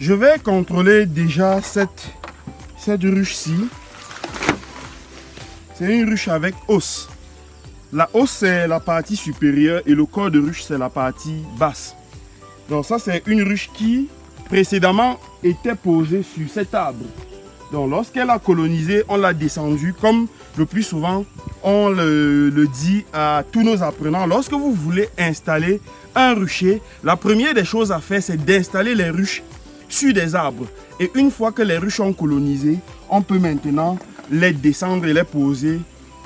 Je vais contrôler déjà cette ruche-ci. C'est une ruche avec os. La os, c'est la partie supérieure et le corps de ruche, c'est la partie basse. Donc ça, c'est une ruche qui, précédemment, était posée sur cet arbre. Donc lorsqu'elle a colonisé, on l'a descendu, comme le plus souvent, on le dit à tous nos apprenants. Lorsque vous voulez installer un rucher, la première des choses à faire, c'est d'installer les ruches sur des arbres. Et une fois que les ruches sont colonisées, on peut maintenant les descendre et les poser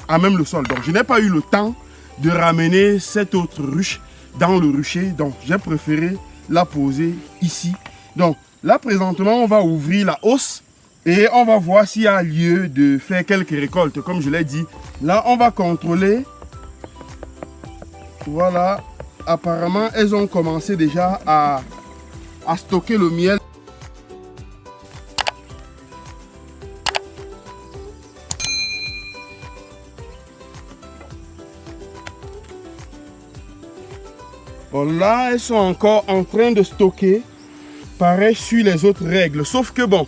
à même le sol. Donc je n'ai pas eu le temps de ramener cette autre ruche dans le rucher. Donc j'ai préféré la poser ici. Donc là présentement on va ouvrir la hausse et on va voir s'il y a lieu de faire quelques récoltes. Comme je l'ai dit, là on va contrôler. Voilà, apparemment elles ont commencé déjà à stocker le miel. Bon, là, elles sont encore en train de stocker, pareil sur les autres règles. Sauf que bon,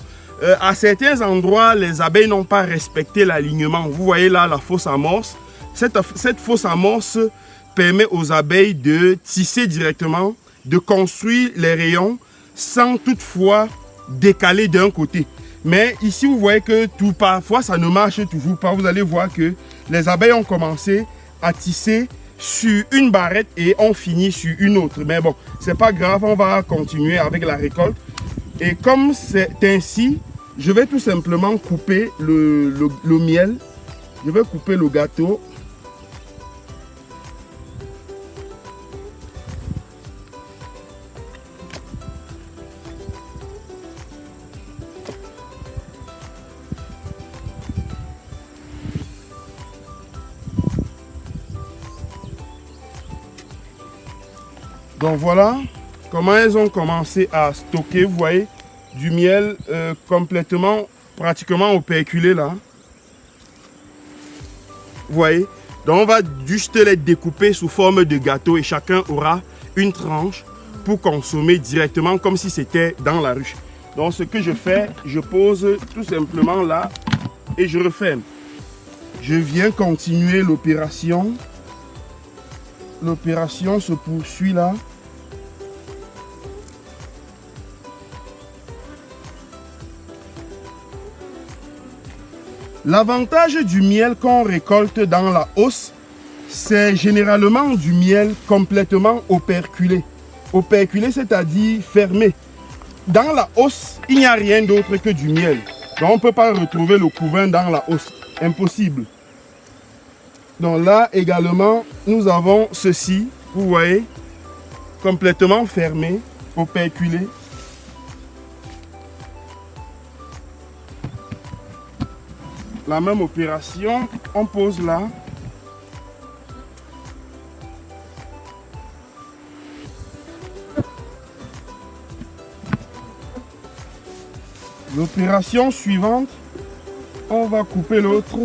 à certains endroits, les abeilles n'ont pas respecté l'alignement. Vous voyez là la fausse amorce. Cette fausse amorce permet aux abeilles de tisser directement, de construire les rayons sans toutefois décaler d'un côté. Mais ici, vous voyez que parfois, ça ne marche toujours pas. Vous allez voir que les abeilles ont commencé à tisser sur une barrette et on finit sur une autre. Mais bon, c'est pas grave, on va continuer avec la récolte. Et comme c'est ainsi, je vais tout simplement couper le miel. Je vais couper le gâteau. Donc voilà comment elles ont commencé à stocker, vous voyez, du miel complètement, pratiquement operculé là. Vous voyez, donc on va juste les découper sous forme de gâteau et chacun aura une tranche pour consommer directement comme si c'était dans la ruche. Donc ce que je fais, je pose tout simplement là et je referme. Je viens continuer l'opération. L'opération se poursuit là. L'avantage du miel qu'on récolte dans la hausse, c'est généralement du miel complètement operculé. Operculé, c'est-à-dire fermé. Dans la hausse, il n'y a rien d'autre que du miel. Donc on ne peut pas retrouver le couvain dans la hausse. Impossible. Donc là également, nous avons ceci, vous voyez, complètement fermé, operculé. La même opération, on pose là. L'opération suivante, on va couper l'autre.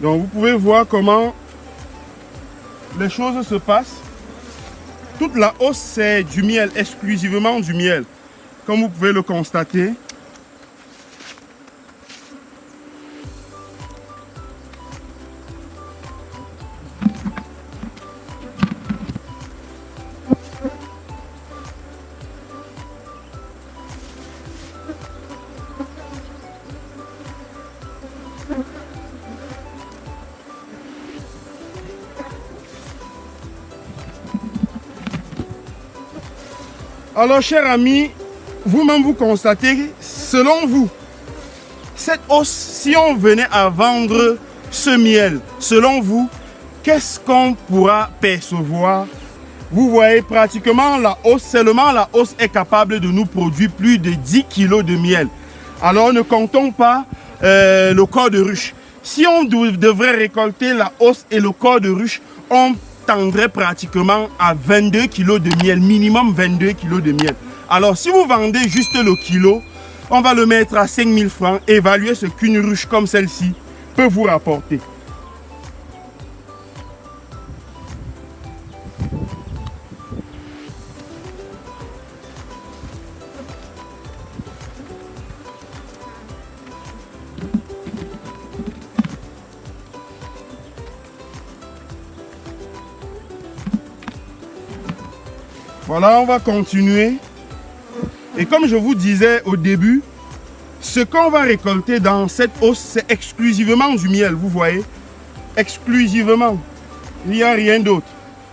Donc vous pouvez voir comment les choses se passent. Toute la hausse, c'est du miel, exclusivement du miel. Comme vous pouvez le constater. Alors, chers amis, vous-même vous constatez, selon vous, cette hausse, si on venait à vendre ce miel, selon vous, qu'est-ce qu'on pourra percevoir? Vous voyez pratiquement la hausse, seulement la hausse est capable de nous produire plus de 10 kg de miel. Alors ne comptons pas le corps de ruche. Si on devrait récolter la hausse et le corps de ruche, on tendrait pratiquement à 22 kg de miel, minimum 22 kg de miel. Alors si vous vendez juste le kilo, On va le mettre à 5 000 francs. Évaluez ce qu'une ruche comme celle-ci peut vous rapporter. Voilà, on va continuer. Et comme je vous disais au début, ce qu'on va récolter dans cette hausse, c'est exclusivement du miel, vous voyez. Exclusivement. Il n'y a rien d'autre.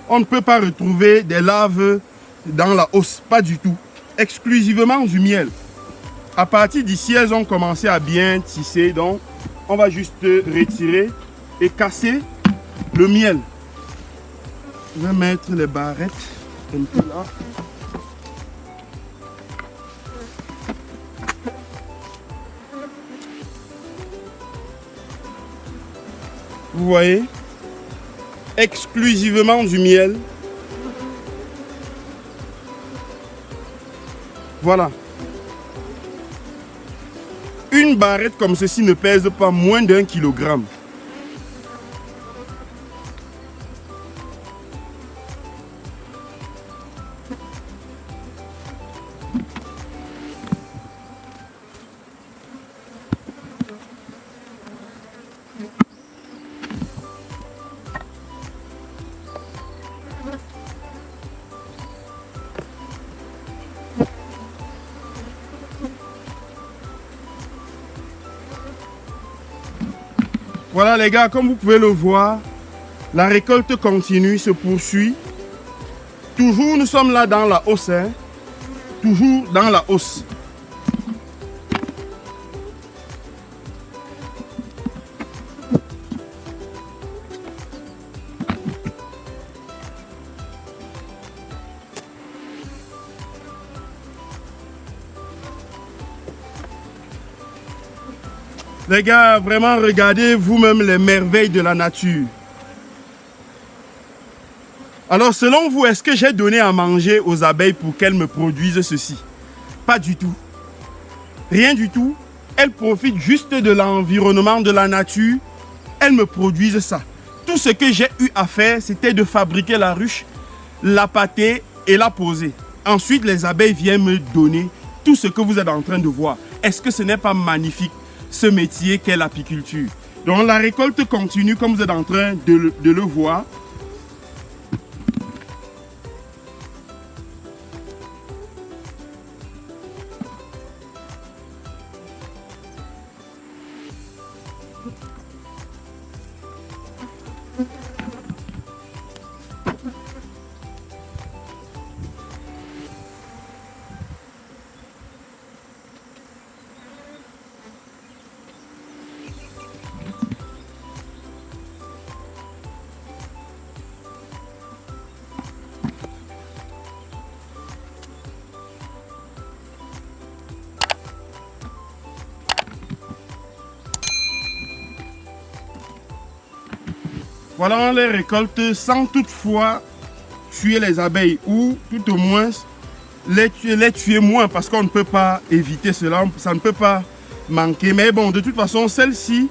On ne peut pas retrouver des laves dans la hausse, pas du tout. Exclusivement du miel. À partir d'ici, elles ont commencé à bien tisser, donc on va juste retirer et casser le miel. Je vais mettre les barrettes un peu là. Vous voyez, exclusivement du miel. Voilà. Une barrette comme ceci ne pèse pas moins d'1 kilogramme. Voilà les gars, comme vous pouvez le voir, la récolte continue, se poursuit. Toujours, nous sommes là dans la hausse. Hein? Toujours dans la hausse. Les gars, vraiment, regardez vous-même les merveilles de la nature. Alors, selon vous, est-ce que j'ai donné à manger aux abeilles pour qu'elles me produisent ceci? Pas du tout. Rien du tout. Elles profitent juste de l'environnement, de la nature. Elles me produisent ça. Tout ce que j'ai eu à faire, c'était de fabriquer la ruche, la pâter et la poser. Ensuite, les abeilles viennent me donner tout ce que vous êtes en train de voir. Est-ce que ce n'est pas magnifique? Ce métier qu'est l'apiculture. Donc la récolte continue comme vous êtes en train de le voir. Voilà, on les récolte sans toutefois tuer les abeilles ou tout au moins les tuer moins parce qu'on ne peut pas éviter cela, ça ne peut pas manquer. Mais bon, de toute façon, celle-ci,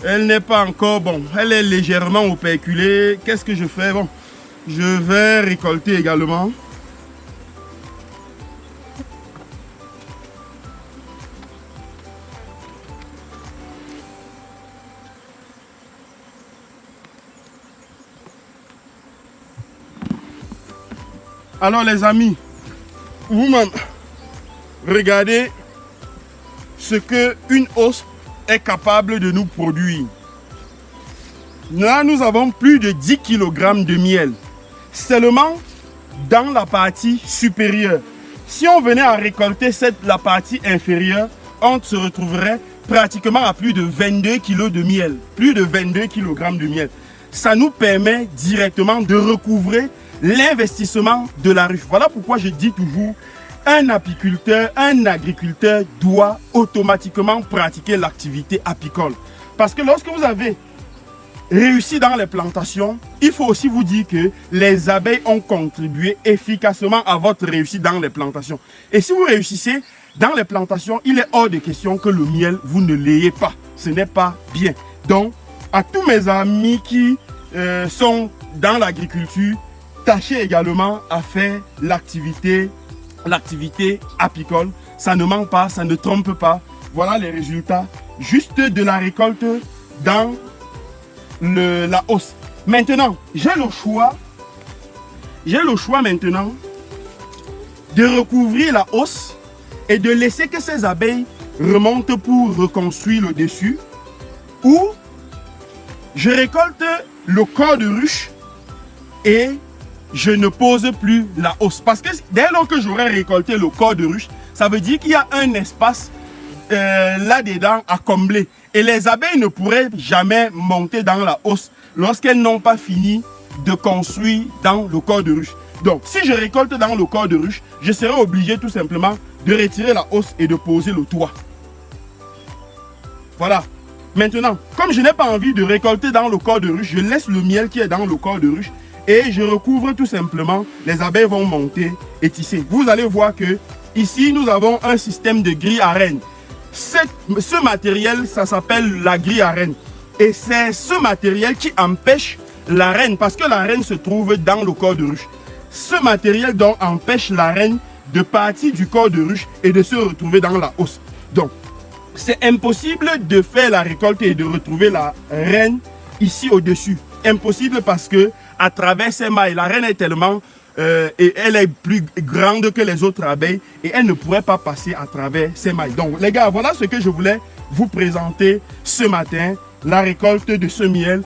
elle n'est pas encore, bon, elle est légèrement operculée. Qu'est-ce que je fais? Bon, je vais récolter également. Alors les amis, vous-même, regardez ce qu'une hausse est capable de nous produire. Là, nous avons plus de 10 kg de miel, seulement dans la partie supérieure. Si on venait à récolter la partie inférieure, on se retrouverait pratiquement à plus de 22 kg de miel. Plus de 22 kg de miel. Ça nous permet directement de recouvrer l'investissement de la ruche. Voilà pourquoi je dis toujours, un apiculteur, un agriculteur doit automatiquement pratiquer l'activité apicole. Parce que lorsque vous avez réussi dans les plantations, il faut aussi vous dire que les abeilles ont contribué efficacement à votre réussite dans les plantations. Et si vous réussissez, Dans les plantations, il est hors de question que le miel, vous ne l'ayez pas. Ce n'est pas bien. Donc, à tous mes amis qui sont dans l'agriculture, tâchez également à faire l'activité apicole. Ça ne manque pas, ça ne trompe pas. Voilà les résultats juste de la récolte dans la hausse. Maintenant, j'ai le choix maintenant de recouvrir la hausse et de laisser que ces abeilles remontent pour reconstruire le dessus, ou je récolte le corps de ruche et je ne pose plus la hausse. Parce que dès lors que j'aurai récolté le corps de ruche, ça veut dire qu'il y a un espace là-dedans à combler. Et les abeilles ne pourraient jamais monter dans la hausse lorsqu'elles n'ont pas fini de construire dans le corps de ruche. Donc, si je récolte dans le corps de ruche, je serai obligé tout simplement de retirer la hausse et de poser le toit. Voilà. Maintenant, comme je n'ai pas envie de récolter dans le corps de ruche, je laisse le miel qui est dans le corps de ruche et je recouvre tout simplement. Les abeilles vont monter et tisser. Vous allez voir que ici, nous avons un système de grille à reine. Ce matériel, ça s'appelle la grille à reine. Et c'est ce matériel qui empêche la reine, parce que la reine se trouve dans le corps de ruche. Ce matériel donc empêche la reine de partir du corps de ruche et de se retrouver dans la hausse. Donc, c'est impossible de faire la récolte et de retrouver la reine ici au-dessus. Impossible parce que à travers ces mailles, la reine est tellement et elle est plus grande que les autres abeilles et elle ne pourrait pas passer à travers ces mailles. Donc les gars, voilà ce que je voulais vous présenter ce matin, la récolte de ce miel.